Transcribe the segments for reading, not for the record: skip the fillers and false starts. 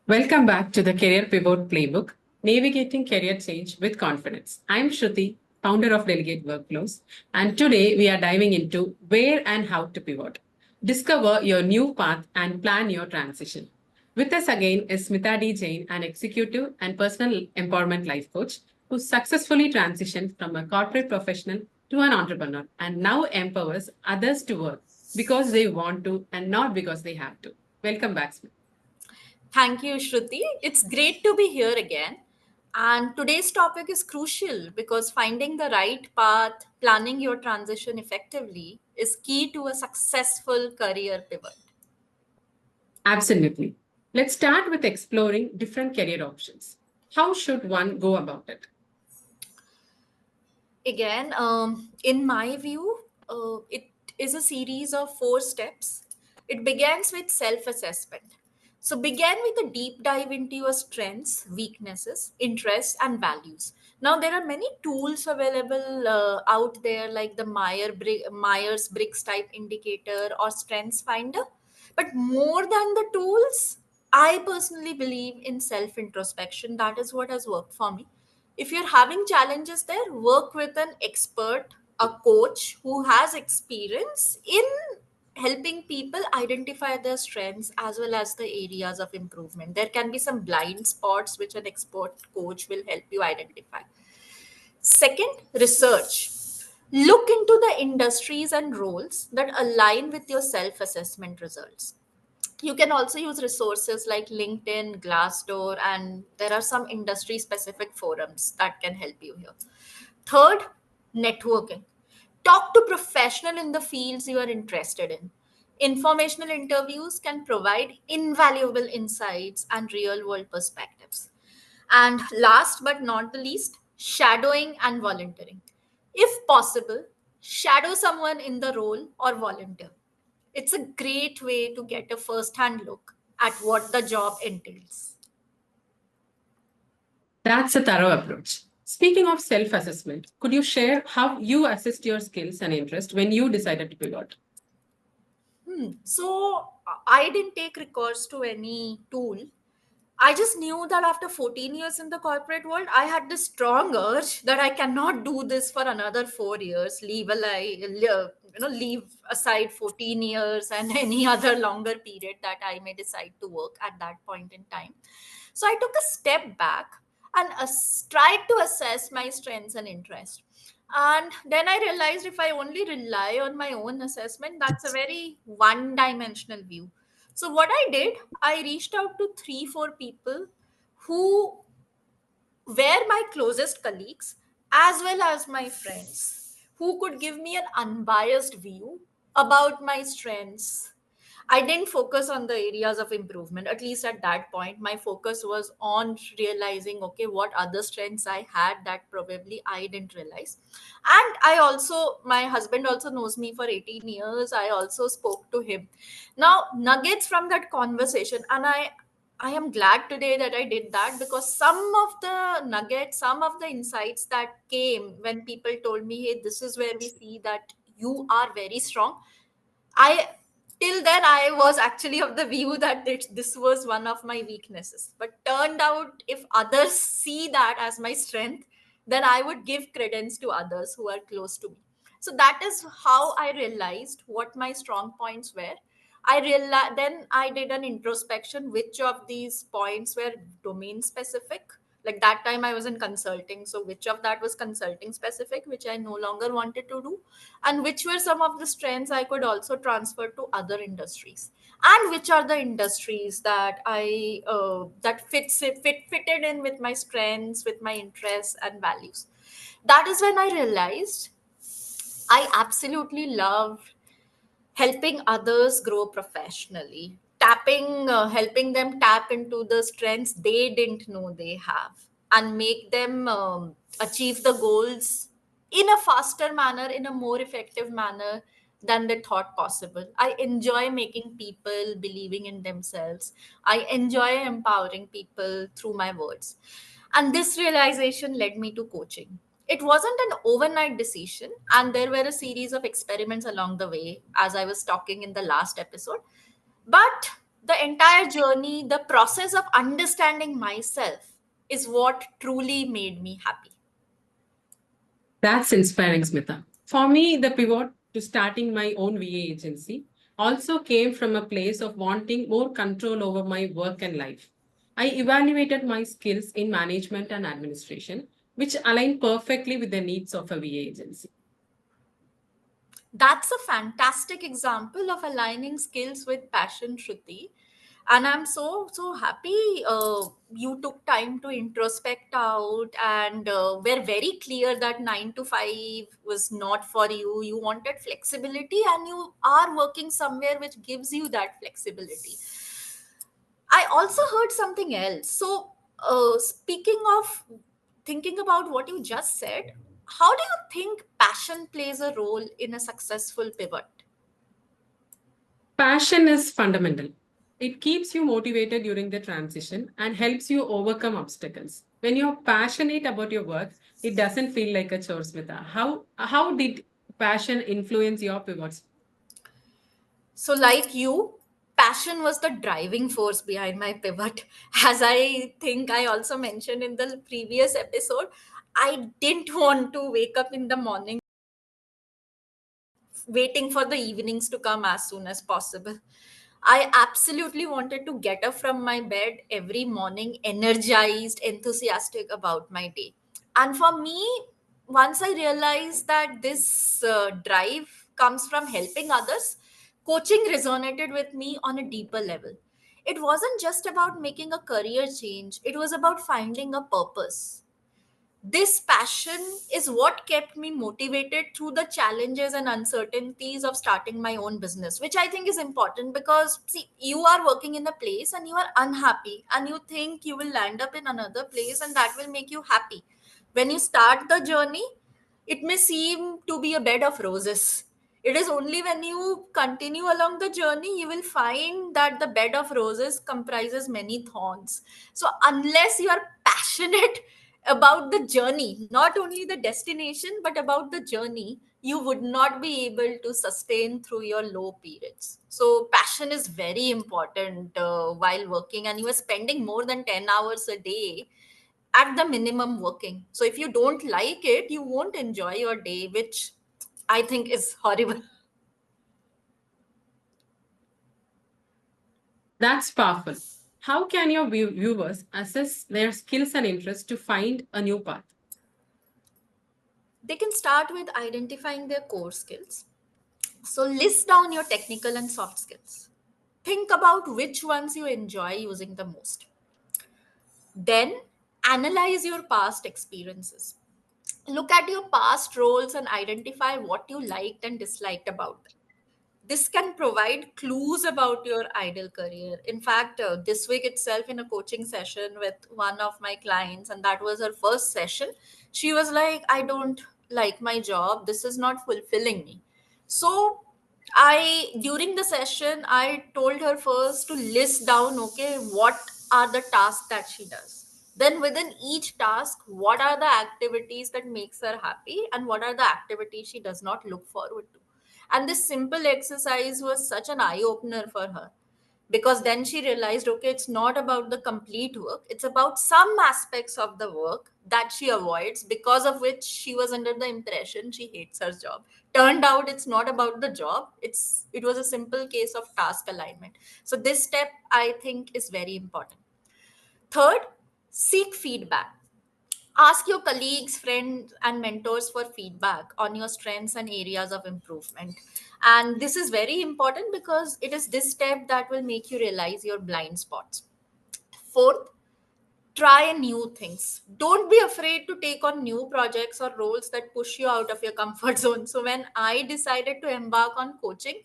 Welcome back to the Career Pivot Playbook, Navigating Career Change with Confidence. I'm Shruti, founder of Delegate Workflows, and today we are diving into where and how to pivot. Discover your new path and plan your transition. With us again is Smita D. Jain, an executive and personal empowerment life coach who successfully transitioned from a corporate professional to an entrepreneur and now empowers others to work because they want to and not because they have to. Welcome back, Smita. Thank you, Shruti. It's great to be here again. And today's topic is crucial because finding the right path, planning your transition effectively, is key to a successful career pivot. Absolutely. Let's start with exploring different career options. How should one go about it? Again, in my view, it is a series of 4 steps. It begins with self assessment. So, begin with a deep dive into your strengths, weaknesses, interests, and values. Now, there are many tools available out there, like the Myers Briggs type indicator or Strengths Finder. But more than the tools, I personally believe in self introspection. That is what has worked for me. If you're having challenges there, work with an expert, a coach who has experience in helping people identify their strengths as well as the areas of improvement. There can be some blind spots which an expert coach will help you identify. Second, research. Look into the industries and roles that align with your self assessment results. You can also use resources like LinkedIn, Glassdoor, and there are some industry specific forums that can help you here. Third, networking. Talk to professional in the fields you are interested in. Informational interviews can provide invaluable insights and real world perspectives. And last but not the least, shadowing and volunteering. If possible, shadow someone in the role or volunteer. It's a great way to get a first hand look at what the job entails. That's a thorough approach. Speaking of self assessment, could you share how you assessed your skills and interest when you decided to pivot? So I didn't take recourse to any tool. I just knew that after 14 years in the corporate world, I had this strong urge that I cannot do this for another 4 years. Leave aside 14 years and any other longer period that I may decide to work at that point in time. So I took a step back and tried to assess my strengths and interests. And then I realized if I only rely on my own assessment, that's a very one dimensional view. So, what I did, I reached out to 3, 4 people who were my closest colleagues as well as my friends who could give me an unbiased view about my strengths. I didn't focus on the areas of improvement, at least at that point. My focus was on realizing, okay, what other strengths I had that probably I didn't realize. And my husband also knows me for 18 years. I also spoke to him. Now, nuggets from that conversation, and I am glad today that I did that because some of the nuggets, some of the insights that came when people told me, hey, this is where we see that you are very strong. I Till then I was actually of the view that this was one of my weaknesses. But turned out if others see that as my strength, then I would give credence to others who are close to me. So that is how I realized what my strong points were. I realized then I did an introspection which of these points were domain specific. Like that time I was in consulting, so which of that was consulting specific, which I no longer wanted to do, and which were some of the strengths I could also transfer to other industries, and which are the industries that I that fitted in with my strengths, with my interests and values. That is when I realized I absolutely love helping others grow professionally, helping them tap into the strengths they didn't know they have, and make them achieve the goals in a faster manner, in a more effective manner than they thought possible. I enjoy making people believing in themselves. I enjoy empowering people through my words. And this realization led me to coaching. It wasn't an overnight decision, and there were a series of experiments along the way, as I was talking in the last episode. But The entire journey, the process of understanding myself is what truly made me happy. That's inspiring, Smita. For me, the pivot to starting my own VA agency also came from a place of wanting more control over my work and life. I evaluated my skills in management and administration, which align perfectly with the needs of a VA agency. That's a fantastic example of aligning skills with passion, Shruti. And I'm so happy you took time to introspect out and were very clear that 9 to 5 was not for you. You wanted flexibility, and you are working somewhere which gives you that flexibility. I also heard something else. So, speaking of thinking about what you just said, how do you think passion plays a role in a successful pivot? Passion is fundamental. It keeps you motivated during the transition and helps you overcome obstacles. When you're passionate about your work, it doesn't feel like a chore, Smita. How did passion influence your pivots? So, like you, passion was the driving force behind my pivot. As I think I also mentioned in the previous episode, I didn't want to wake up in the morning waiting for the evenings to come as soon as possible. I absolutely wanted to get up from my bed every morning, energized, enthusiastic about my day. And for me, once I realized that this drive comes from helping others, coaching resonated with me on a deeper level. It wasn't just about making a career change, it was about finding a purpose. This passion is what kept me motivated through the challenges and uncertainties of starting my own business, which I think is important because, see, you are working in a place and you are unhappy, and you think you will land up in another place and that will make you happy. When you start the journey, it may seem to be a bed of roses. It is only when you continue along the journey you will find that the bed of roses comprises many thorns. So, unless you are passionate about the journey, not only the destination, but about the journey, you would not be able to sustain through your low periods. So, passion is very important while working, and you are spending more than 10 hours a day at the minimum working. So, if you don't like it, you won't enjoy your day, which I think is horrible. That's powerful. How can your viewers assess their skills and interests to find a new path? They can start with identifying their core skills. So, list down your technical and soft skills. Think about which ones you enjoy using the most. Then, analyze your past experiences. Look at your past roles and identify what you liked and disliked about them. This can provide clues about your ideal career. In fact, this week itself, in a coaching session with one of my clients, and that was her first session, she was like, I don't like my job. This is not fulfilling me. So, during the session, I told her first to list down, okay, what are the tasks that she does. Then within each task, what are the activities that makes her happy and what are the activities she does not look forward to. And this simple exercise was such an eye opener for her because then she realized, okay, it's not about the complete work, it's about some aspects of the work that she avoids, because of which she was under the impression she hates her job. Turned out it's not about the job, it was a simple case of task alignment. So this step, I think, is very important. Third, seek feedback. Ask your colleagues, friends, and mentors for feedback on your strengths and areas of improvement. And this is very important because it is this step that will make you realize your blind spots. Fourth, try new things. Don't be afraid to take on new projects or roles that push you out of your comfort zone. So, when I decided to embark on coaching,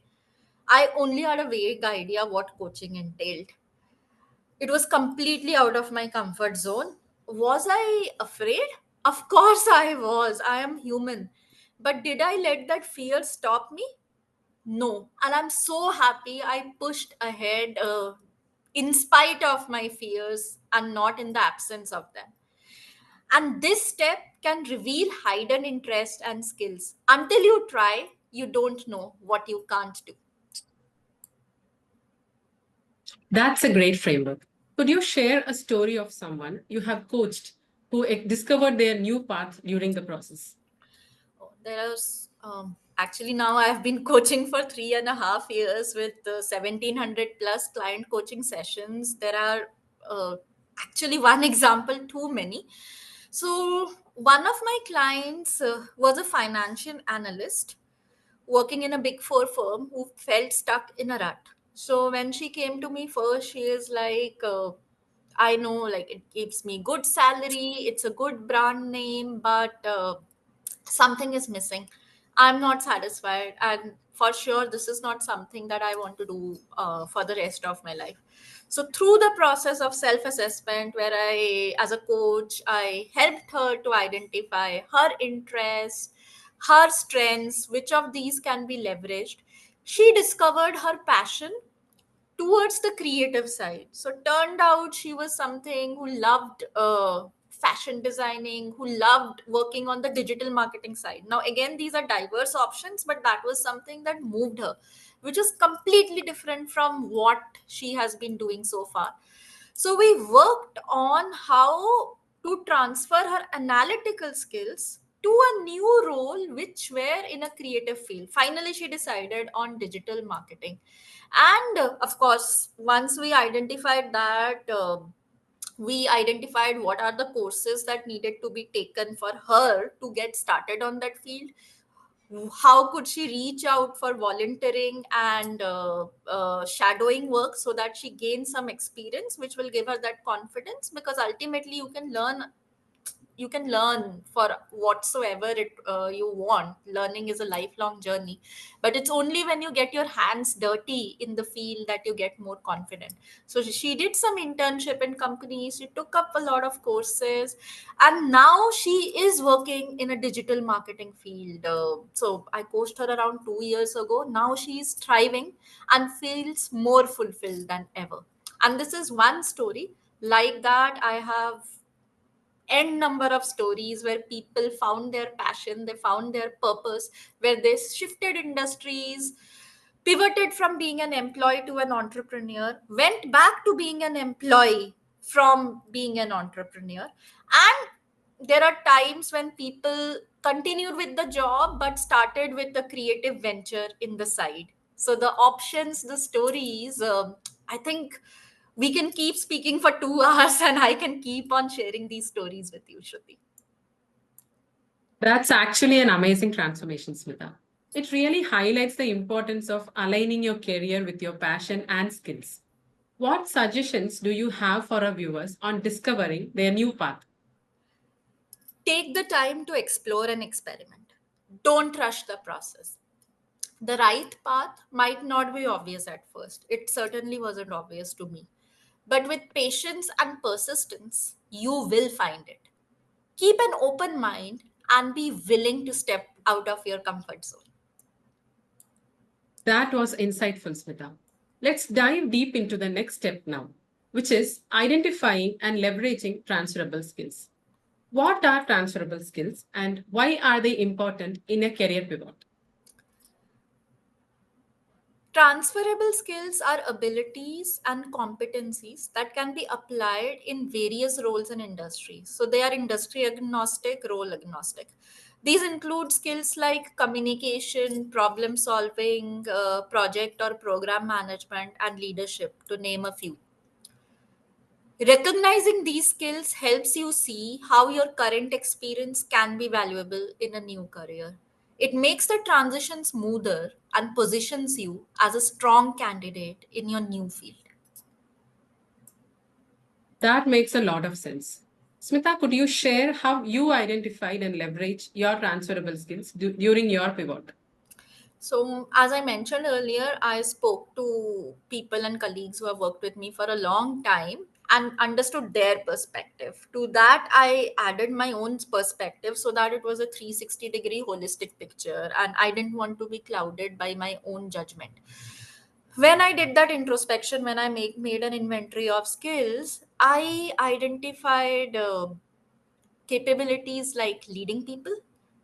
I only had a vague idea what coaching entailed. It was completely out of my comfort zone. Was I afraid? Of course I was. I am human. But did I let that fear stop me? No. And I'm so happy I pushed ahead in spite of my fears and not in the absence of them. And this step can reveal hidden interest and skills. Until you try, you don't know what you can't do. That's a great framework. Could you share a story of someone you have coached who discovered their new path during the process? There's actually now I've been coaching for 3.5 years with 1700 plus client coaching sessions. There are actually one example too many. So one of my clients was a financial analyst working in a big four firm who felt stuck in a rut. So when she came to me first, she is like, I know, like it gives me good salary, it's a good brand name, but something is missing. I'm not satisfied, and for sure, this is not something that I want to do for the rest of my life. So through the process of self-assessment, where I, as a coach, I helped her to identify her interests, her strengths, which of these can be leveraged. She discovered her passion towards the creative side. So turned out she was something who loved fashion designing, who loved working on the digital marketing side. Now again, these are diverse options, but that was something that moved her, which is completely different from what she has been doing so far. So we worked on how to transfer her analytical skills to a new role which were in a creative field. Finally she decided on digital marketing. And of course, once we identified that, we identified what are the courses that needed to be taken for her to get started on that field. How could she reach out for volunteering and shadowing work so that she gains some experience which will give her that confidence, because ultimately you can learn for whatsoever you want. Learning is a lifelong journey, but it's only when you get your hands dirty in the field that you get more confident. So she did some internship in companies, she took up a lot of courses, and now she is working in a digital marketing field. So I coached her around 2 years ago. Now she is thriving and feels more fulfilled than ever. And this is one story. Like that, I have n number of stories where people found their passion, they found their purpose, where they shifted industries, pivoted from being an employee to an entrepreneur, went back to being an employee from being an entrepreneur. And there are times when people continued with the job but started with a creative venture in the side. So the options, the stories, I think we can keep speaking for 2 hours and I can keep on sharing these stories with you, Shruti. That's actually an amazing transformation, Smita. It really highlights the importance of aligning your career with your passion and skills. What suggestions do you have for our viewers on discovering their new path? Take the time to explore and experiment. Don't rush the process. The right path might not be obvious at first. It certainly wasn't obvious to me. But with patience and persistence, you will find it. Keep an open mind and be willing to step out of your comfort zone. That was insightful, Smita. Let's dive deep into the next step now, which is identifying and leveraging transferable skills. What are transferable skills and why are they important in a career pivot? Transferable skills are abilities and competencies that can be applied in various roles and industries. So they are industry agnostic, role agnostic. These include skills like communication, problem solving, project or program management, and leadership, to name a few. Recognizing these skills helps you see how your current experience can be valuable in a new career. It makes the transition smoother and positions you as a strong candidate in your new field. That makes a lot of sense. Smita, could you share how you identified and leveraged your transferable skills during your pivot? So, as I mentioned earlier, I spoke to people and colleagues who have worked with me for a long time and understood their perspective. To that, I added my own perspective so that it was a 360-degree holistic picture, and I didn't want to be clouded by my own judgment. When I did that introspection, when I made an inventory of skills, I identified capabilities like leading people,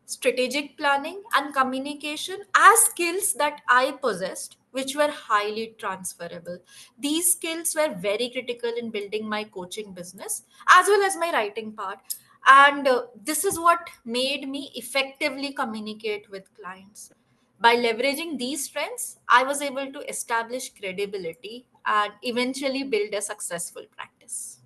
strategic planning, and communication as skills that I possessed which were highly transferable. These skills were very critical in building my coaching business as well as my writing part. And this is what made me effectively communicate with clients. By leveraging these strengths, I was able to establish credibility and eventually build a successful practice.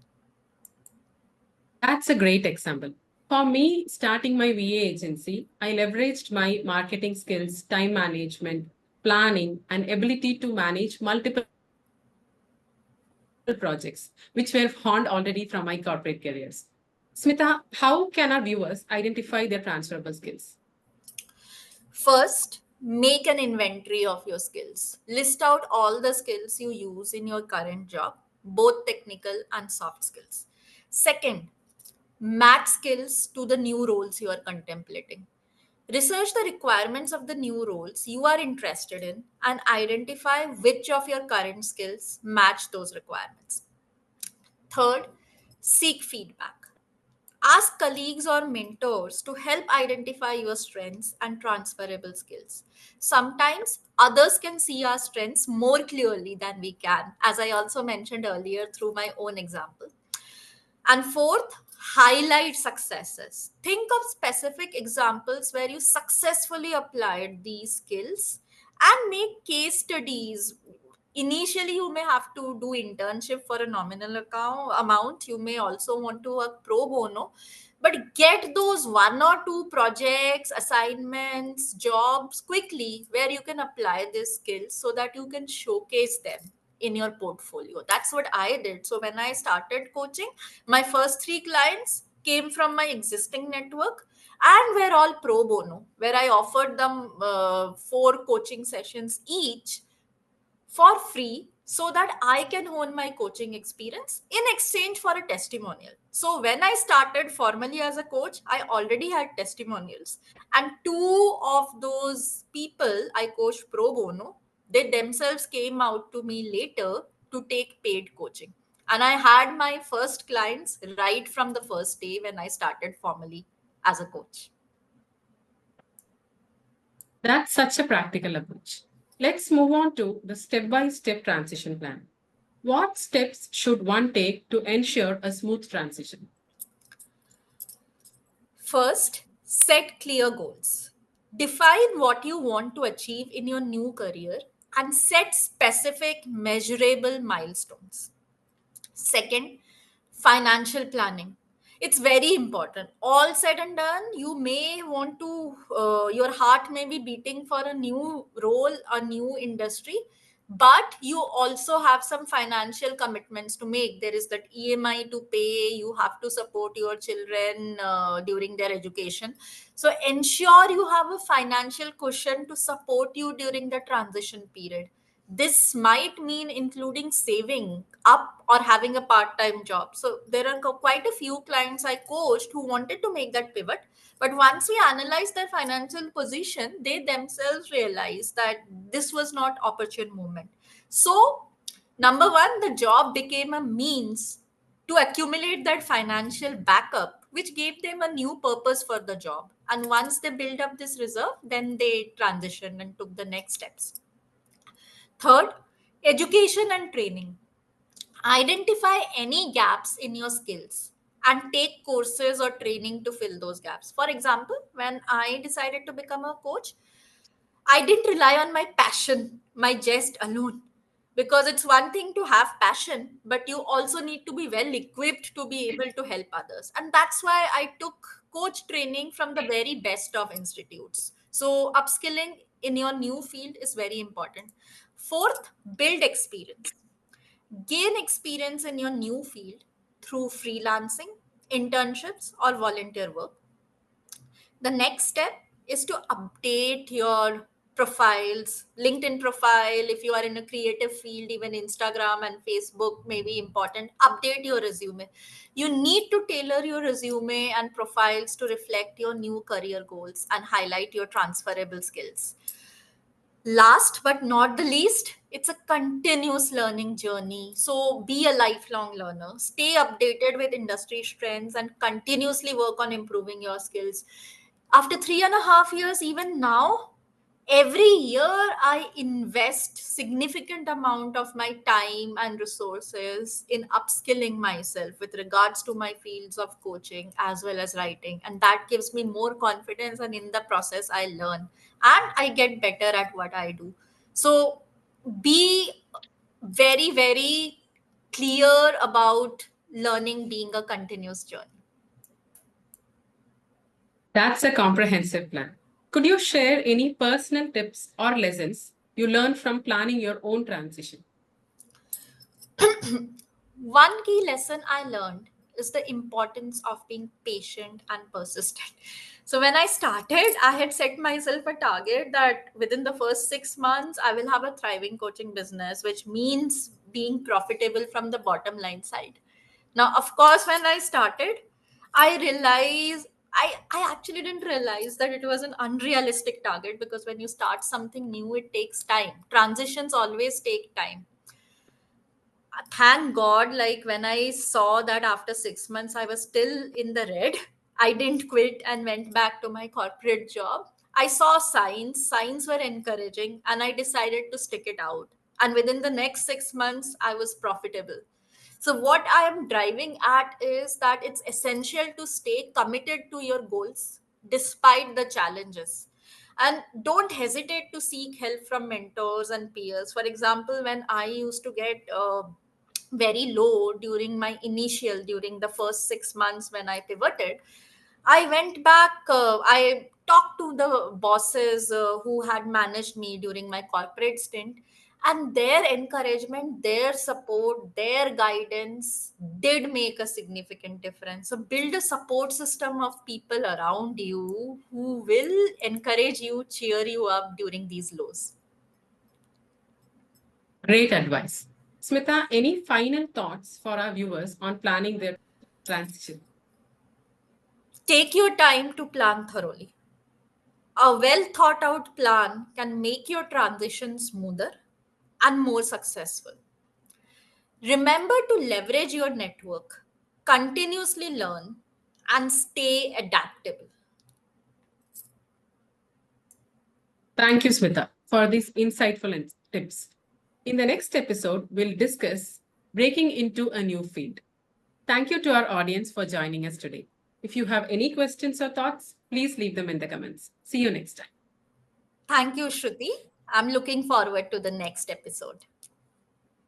That's a great example. For me, starting my VA agency, I leveraged my marketing skills, time management, planning, and ability to manage multiple projects, which were honed already from my corporate careers. Smita, how can our viewers identify their transferable skills? First, make an inventory of your skills. List out all the skills you use in your current job, both technical and soft skills. Second, match skills to the new roles you are contemplating. Research the requirements of the new roles you are interested in and identify which of your current skills match those requirements. Third, seek feedback. Ask colleagues or mentors to help identify your strengths and transferable skills. Sometimes others can see our strengths more clearly than we can, as I also mentioned earlier through my own example. And fourth, highlight successes. Think of specific examples where you successfully applied these skills and make case studies. Initially, you may have to do internship for a nominal amount. You may also want to work pro bono, but get those one or two projects, assignments, jobs quickly where you can apply these skills so that you can showcase them in your portfolio. That's what I did. So when I started coaching, my first three clients came from my existing network and were all pro bono, where I offered them four coaching sessions each for free so that I can hone my coaching experience in exchange for a testimonial. So when I started formally as a coach, I already had testimonials. And two of those people I coached pro bono, they themselves came out to me later to take paid coaching. And I had my first clients right from the first day when I started formally as a coach. That's such a practical approach. Let's move on to the step by step transition plan. What steps should one take to ensure a smooth transition? First, set clear goals. Define what you want to achieve in your new career and set specific, measurable milestones. Second, financial planning. It's very important. All said and done, you may want to, your heart may be beating for a new role, a new industry, but you also have some financial commitments to make. There is that EMI to pay, you have to support your children during their education. So ensure you have a financial cushion to support you during the transition period. This might mean including saving up or having a part-time job. So there are quite a few clients I coached who wanted to make that pivot, but once we analyzed their financial position, they themselves realized that this was not opportune movement. So number one, the job became a means to accumulate that financial backup, which gave them a new purpose for the job. And once they built up this reserve, then they transitioned and took the next steps. Third, education and training. Identify any gaps in your skills and take courses or training to fill those gaps. For example, when I decided to become a coach, I didn't rely on my passion, my jest alone. Because it's one thing to have passion, but you also need to be well equipped to be able to help others. And that's why I took coach training from the very best of institutes. So, upskilling in your new field is very important. Fourth, build experience. Gain experience in your new field through freelancing, internships, or volunteer work. The next step is to update your profiles, LinkedIn profile. If you are in a creative field, even Instagram and Facebook may be important. Update your resume. You need to tailor your resume and profiles to reflect your new career goals and highlight your transferable skills. Last but not the least, it's a continuous learning journey. So be a lifelong learner. Stay updated with industry trends and continuously work on improving your skills. After 3.5 years, even now, every year I invest significant amount of my time and resources in upskilling myself with regards to my fields of coaching as well as writing, and that gives me more confidence, and in the process I learn and I get better at what I do. So be very, very clear about learning being a continuous journey. That's a comprehensive plan. Could you share any personal tips or lessons you learned from planning your own transition? One key lesson I learned is the importance of being patient and persistent. So, when I started, I had set myself a target that within the first 6 months, I will have a thriving coaching business, which means being profitable from the bottom line side. Now, of course, when I started, I realized I actually didn't realize that it was an unrealistic target, because when you start something new, it takes time. Transitions always take time. Thank God, like when I saw that after 6 months I was still in the red, I didn't quit and went back to my corporate job. I saw signs were encouraging, and I decided to stick it out. And within the next 6 months, I was profitable. So, what I am driving at is that it's essential to stay committed to your goals despite the challenges. And don't hesitate to seek help from mentors and peers. For example, when I used to get very low during the first 6 months when I pivoted, I went back, I talked to the bosses who had managed me during my corporate stint, and their encouragement, their support, their guidance did make a significant difference. So, build a support system of people around you who will encourage you, cheer you up during these lows. Great advice. Smita, any final thoughts for our viewers on planning their transition? Take your time to plan thoroughly. A well thought out plan can make your transition smoother and more successful. Remember to leverage your network, continuously learn, and stay adaptable. Thank you, Smita, for these insightful tips. In the next episode, we'll discuss breaking into a new field. Thank you to our audience for joining us today. If you have any questions or thoughts, please leave them in the comments. See you next time. Thank you, Shruti. I'm looking forward to the next episode.